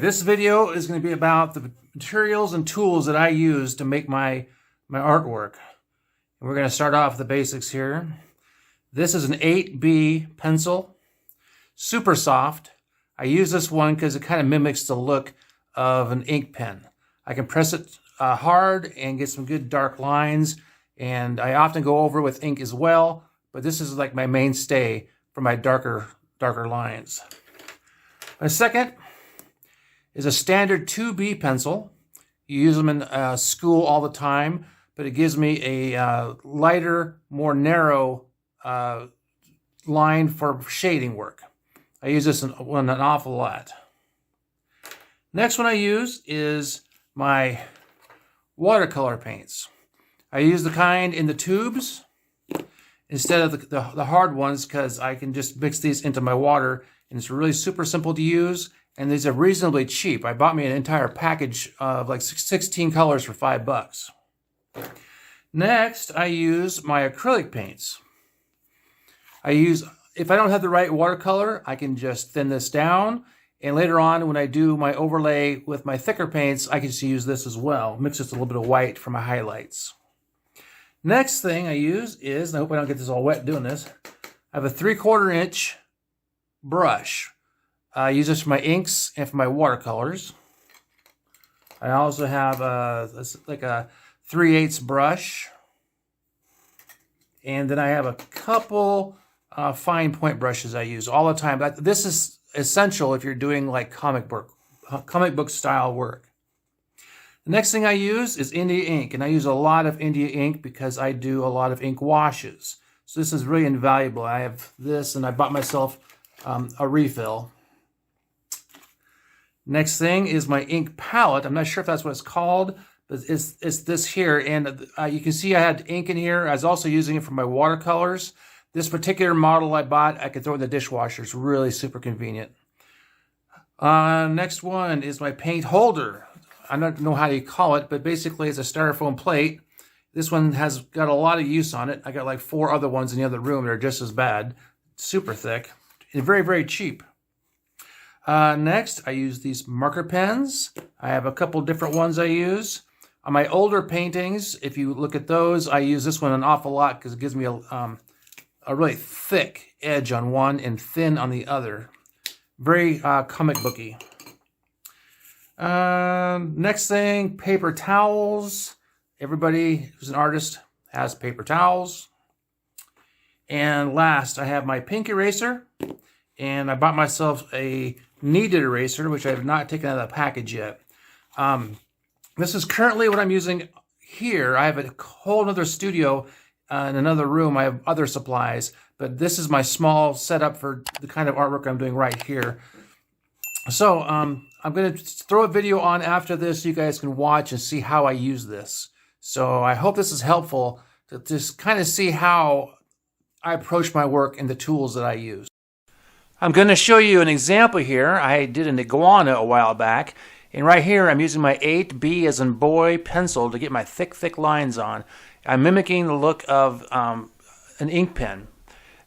This video is going to be about the materials and tools that I use to make my artwork. And we're going to start off with the basics here. This is an 8B pencil, super soft. I use this one because it kind of mimics the look of an ink pen. I can press it hard and get some good dark lines, and I often go over with ink as well, but this is like my mainstay for my darker lines. My second is a standard 2B pencil. You use them in school all the time, but it gives me a lighter, more narrow line for shading work. I use this one an awful lot. Next one I use is my watercolor paints. I use the kind in the tubes instead of the hard ones because I can just mix these into my water, and it's really super simple to use. And these are reasonably cheap. I bought me an entire package of like 16 colors for $5. Next, I use my acrylic paints. If I don't have the right watercolor, I can just thin this down. And later on, when I do my overlay with my thicker paints, I can just use this as well. Mix just a little bit of white for my highlights. Next thing I use is, and I hope I don't get this all wet doing this, I have a 3/4 inch brush. I use this for my inks and for my watercolors. I also have like a 3/8 brush. And then I have a couple fine point brushes I use all the time. This is essential if you're doing like comic book style work. The next thing I use is India ink, and I use a lot of India ink because I do a lot of ink washes. So this is really invaluable. I have this, and I bought myself a refill. Next thing is my ink palette. I'm not sure if that's what it's called, but it's this here. And you can see I had ink in here. I was also using it for my watercolors. This particular model I bought, I could throw in the dishwasher. It's really super convenient. Next one is my paint holder. I don't know how you call it, but basically it's a styrofoam plate. This one has got a lot of use on it. I got like 4 other ones in the other room that are just as bad. Super thick and very, very cheap. Next, I use these marker pens. I have a couple different ones I use. On my older paintings, if you look at those, I use this one an awful lot because it gives me a really thick edge on one and thin on the other. Very comic booky. Next thing, paper towels. Everybody who's an artist has paper towels. And last, I have my pink eraser. And I bought myself a kneaded eraser, which I have not taken out of the package yet. This is currently what I'm using here. I have a whole other studio in another room. I have other supplies, but this is my small setup for the kind of artwork I'm doing right here. So I'm going to throw a video on after this so you guys can watch and see how I use this. So I hope this is helpful to just kind of see how I approach my work and the tools that I use. I'm going to show you an example here. I did an iguana a while back, and right here I'm using my 8B as in boy pencil to get my thick lines on. I'm mimicking the look of an ink pen.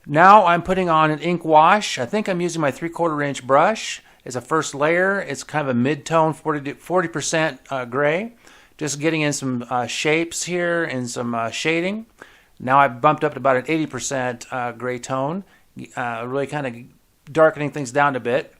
Now I'm putting on an ink wash. I think I'm using my 3/4 inch brush as a first layer. It's kind of a mid-tone, 40% gray. Just getting in some shapes here and some shading. Now I've bumped up to about an 80% gray tone, really kind of darkening things down a bit.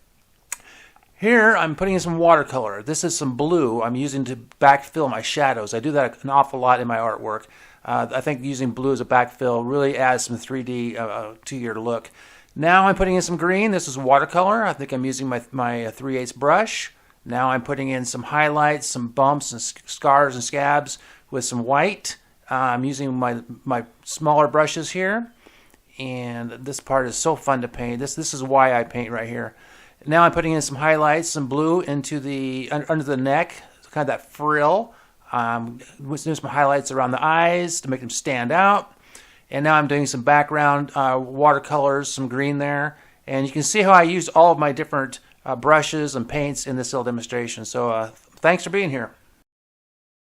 Here I'm putting in some watercolor. This is some blue I'm using to backfill my shadows. I do that an awful lot in my artwork. I think using blue as a backfill really adds some 3D to your look. Now I'm putting in some green. This is watercolor. I think I'm using my 3/8 brush. Now I'm putting in some highlights, some bumps and scars and scabs with some white. I'm using my smaller brushes here. And this part is so fun to paint. This is why I paint right here. Now I'm putting in some highlights, some blue into the under the neck, kind of that frill. Doing some highlights around the eyes to make them stand out. And now I'm doing some background watercolors, some green there. And you can see how I use all of my different brushes and paints in this little demonstration. So thanks for being here.